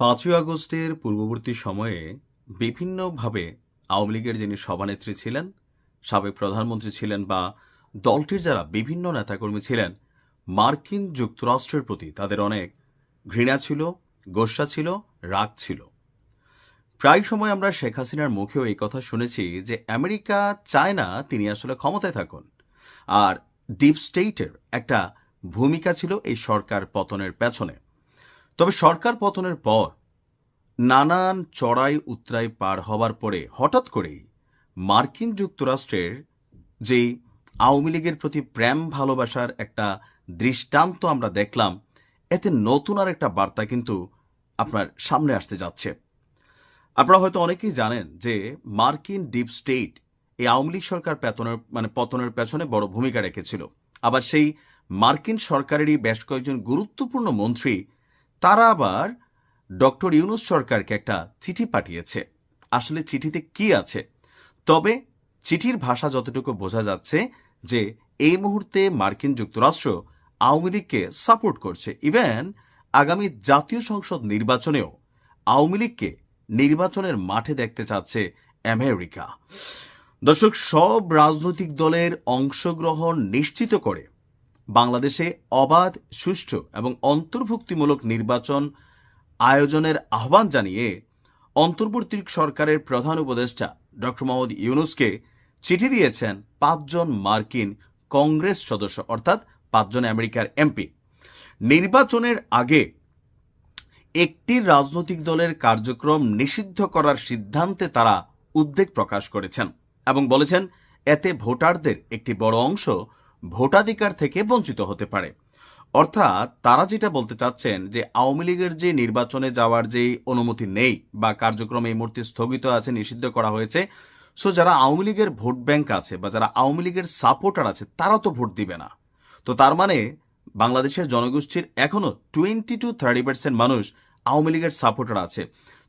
৫ই আগস্টের পূর্ববর্তী সময়ে বিভিন্নভাবে আওয়ামী লীগের যিনি সভানেত্রী ছিলেন, সাবেক প্রধানমন্ত্রী ছিলেন বা দলটির যারা বিভিন্ন নেতাকর্মী ছিলেন, মার্কিন যুক্তরাষ্ট্রের প্রতি তাদের অনেক ঘৃণা ছিল, গোস্বা ছিল, রাগ ছিল। প্রায় সময় আমরা শেখ হাসিনার মুখেও এই কথা শুনেছি যে আমেরিকা চায় না তিনি আসলে ক্ষমতায় থাকুন। আর ডিপ স্টেটের একটা ভূমিকা ছিল এই সরকার পতনের পেছনে। তবে সরকার পতনের পর নানান চড়াই উতরাই পার হবার পরে হঠাৎ করেই মার্কিন যুক্তরাষ্ট্রের যে আওয়ামী লীগের প্রতি প্রেম ভালোবাসার একটা দৃষ্টান্ত আমরা দেখলাম, এতে নতুন আর একটা বার্তা কিন্তু আপনার সামনে আসতে যাচ্ছে। আপনারা হয়তো অনেকেই জানেন যে মার্কিন ডিপ স্টেট এই আওয়ামী লীগ সরকার পতনের পেছনে বড় ভূমিকা রেখেছিল। আবার সেই মার্কিন সরকারেরই বেশ কয়েকজন গুরুত্বপূর্ণ মন্ত্রী তারা আবার ডক্টর ইউনূস সরকারকে একটা চিঠি পাঠিয়েছে। আসলে চিঠিতে কি আছে? তবে চিঠির ভাষা যতটুকু বোঝা যাচ্ছে যে এই মুহূর্তে মার্কিন যুক্তরাষ্ট্র আওয়ামী লীগকে সাপোর্ট করছে। ইভেন আগামী জাতীয় সংসদ নির্বাচনেও আওয়ামী লীগকে নির্বাচনের মাঠে দেখতে চাচ্ছে আমেরিকা। দর্শক, সব রাজনৈতিক দলের অংশগ্রহণ নিশ্চিত করে বাংলাদেশে অবাধ, সুষ্ঠু এবং অন্তর্ভুক্তিমূলক নির্বাচন আয়োজনের আহ্বান জানিয়ে অন্তর্বর্তী সরকারের প্রধান উপদেষ্টা ডক্টর মোহাম্মদ ইউনূসকে চিঠি দিয়েছেন ৫ জন মার্কিন কংগ্রেস সদস্য, অর্থাৎ ৫ জন আমেরিকার এমপি। নির্বাচনের আগে একটি রাজনৈতিক দলের কার্যক্রম নিষিদ্ধ করার সিদ্ধান্তে তারা উদ্বেগ প্রকাশ করেছেন এবং বলেছেন এতে ভোটারদের একটি বড় অংশ ভোটাধিকার থেকে বঞ্চিত হতে পারে। অর্থাৎ তারা যেটা বলতে চাচ্ছেন যে আওয়ামী লীগের যে নির্বাচনে যাওয়ার যে অনুমতি নেই বা কার্যক্রম এই মুহূর্তে স্থগিত আছে, নিষিদ্ধ করা হয়েছে, সো যারা আওয়ামী লীগের ভোট ব্যাংক আছে বা যারা আওয়ামী লীগের সাপোর্টার আছে তারা তো ভোট দিবে না। তো তার মানে বাংলাদেশের জনগোষ্ঠীর এখনো 20-30% মানুষ আওয়ামী লীগের সাপোর্টার আছে।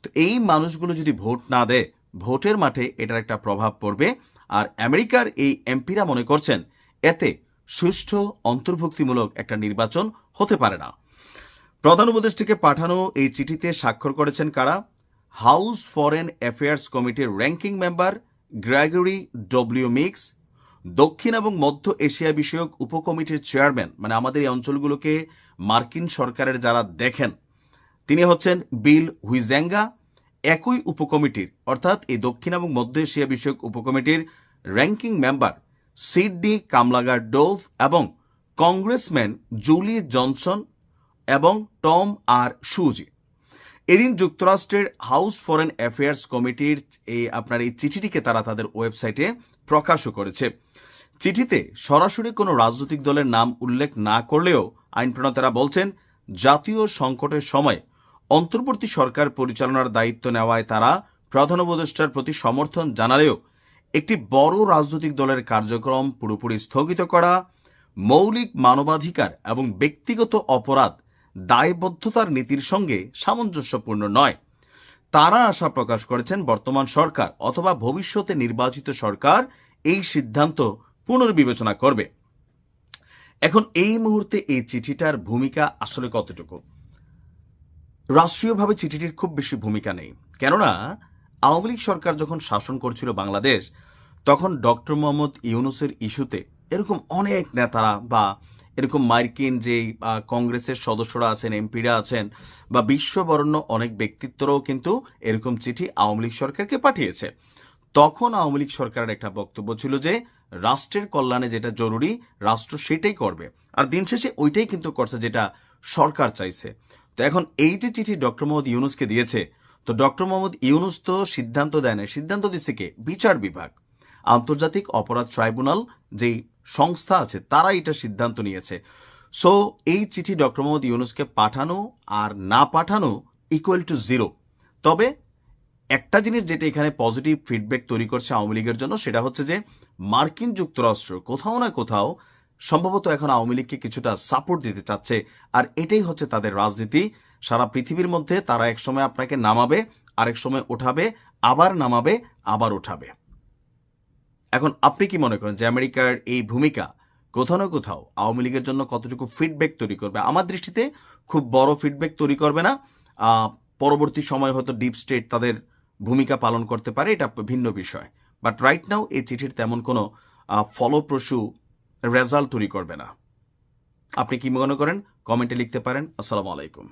তো এই মানুষগুলো যদি ভোট না দেয়, ভোটের মাঠে এটার একটা প্রভাব পড়বে। আর আমেরিকার এই এমপিরা মনে করছেন এতে সুষ্ঠু অন্তর্ভুক্তিমূলক একটা নির্বাচন হতে পারে না। প্রধান উপদেষ্টাকে পাঠানো এই চিঠিতে স্বাক্ষর করেছেন কারা? হাউস ফরেন অ্যাফেয়ার্স কমিটির ranking member Gregory W mix, দক্ষিণ এবং মধ্য এশিয়া বিষয়ক উপকমিটির চেয়ারম্যান, মানে আমাদের এই অঞ্চলগুলোকে মার্কিন সরকারের যারা দেখেন, তিনি হচ্ছেন বিল হুইজেঙ্গা। একই উপকমিটির অর্থাৎ এই দক্ষিণ এবং মধ্য এশিয়া বিষয়ক উপকমিটির র্যাঙ্কিং মেম্বার সিডনি কামলাগার ডোভ এবং কংগ্রেসম্যান জুলি জনসন এবং টম আর সুজি। এদিন যুক্তরাষ্ট্রের হাউস ফরেন অ্যাফেয়ার্স কমিটির এই চিঠিটিকে তারা তাদের ওয়েবসাইটে প্রকাশও করেছে। চিঠিতে সরাসরি কোনো রাজনৈতিক দলের নাম উল্লেখ না করলেও আইন প্রণেতারা বলছেন জাতীয় সংকটের সময় অন্তর্বর্তী সরকার পরিচালনার দায়িত্ব নেওয়ায় তারা প্রধান উপদেষ্টার প্রতি সমর্থন জানালেও একটি বড় রাজনৈতিক দলের কার্যক্রম পুরোপুরি স্থগিত করা মৌলিক মানবাধিকার এবং ব্যক্তিগত অপরাধ দায়বদ্ধতার নীতির সঙ্গে সামঞ্জস্যপূর্ণ নয়। তারা আশা প্রকাশ করেছেন বর্তমান সরকার অথবা ভবিষ্যতে নির্বাচিত সরকার এই সিদ্ধান্ত পুনর্বিবেচনা করবে। এখন এই মুহূর্তে এই চিঠিটার ভূমিকা আসলে কতটুকু? রাষ্ট্রীয়ভাবে চিঠিটির খুব বেশি ভূমিকা নেই, কেননা আওয়ামী লীগ সরকার যখন শাসন করছিল বাংলাদেশ, তখন ডক্টর মোহাম্মদ ইউনূসের ইস্যুতে এরকম অনেক নেতারা বা এরকম মার্কিন যে কংগ্রেসের সদস্যরা আছেন, এমপিরা আছেন বা বিশ্ববরণ্য অনেক ব্যক্তিত্বরাও কিন্তু এরকম চিঠি আওয়ামী লীগ সরকারকে পাঠিয়েছে। তখন আওয়ামী লীগ সরকারের একটা বক্তব্য ছিল যে রাষ্ট্রের কল্যাণে যেটা জরুরি রাষ্ট্র সেটাই করবে, আর দিন শেষে ওইটাই কিন্তু করছে যেটা সরকার চাইছে। তো এখন এই যে চিঠি ডক্টর মোহাম্মদ ইউনূসকে দিয়েছে, তো ডক্টর মোহাম্মদ ইউনূস তো সিদ্ধান্ত দেয় না, সিদ্ধান্ত দিচ্ছে কে? বিচার বিভাগ, আন্তর্জাতিক অপরাধ ট্রাইব্যুনাল যেই সংস্থা আছে তারা এটা সিদ্ধান্ত নিয়েছে। সো এই চিঠি ডক্টর মোহাম্মদ ইউনূসকে পাঠানো আর না পাঠানো ইকুয়াল টু জিরো। তবে একটা জিনিস যেটা এখানে পজিটিভ ফিডব্যাক তৈরি করছে আওয়ামী লীগের জন্য, সেটা হচ্ছে যে মার্কিন যুক্তরাষ্ট্র কোথাও না কোথাও সম্ভবত এখন আওয়ামী লীগকে কিছুটা সাপোর্ট দিতে চাচ্ছে, আর এটাই হচ্ছে তাদের রাজনীতি। সারা পৃথিবীর মধ্যে তারা একসময় আপনাকে নামাবে, আরেক সময় ওঠাবে, আবার নামাবে, আবার ওঠাবে। এখন আপনি কি মনে করেন যে আমেরিকার এই ভূমিকা কোথাও না কোথাও আওয়ামী লীগের জন্য কতটুকু ফিডব্যাক তৈরি করবে? আমার দৃষ্টিতে খুব বড় ফিডব্যাক তৈরি করবে না। পরবর্তী সময় হয়তো ডিপ স্টেট তাদের ভূমিকা পালন করতে পারে, এটা ভিন্ন বিষয়। বাট রাইট নাও এই চিঠির তেমন কোনো ফলপ্রসূ রেজাল্ট তৈরি করবে না। আপনি কি মনে করেন কমেন্টে লিখতে পারেন। আসসালামু আলাইকুম।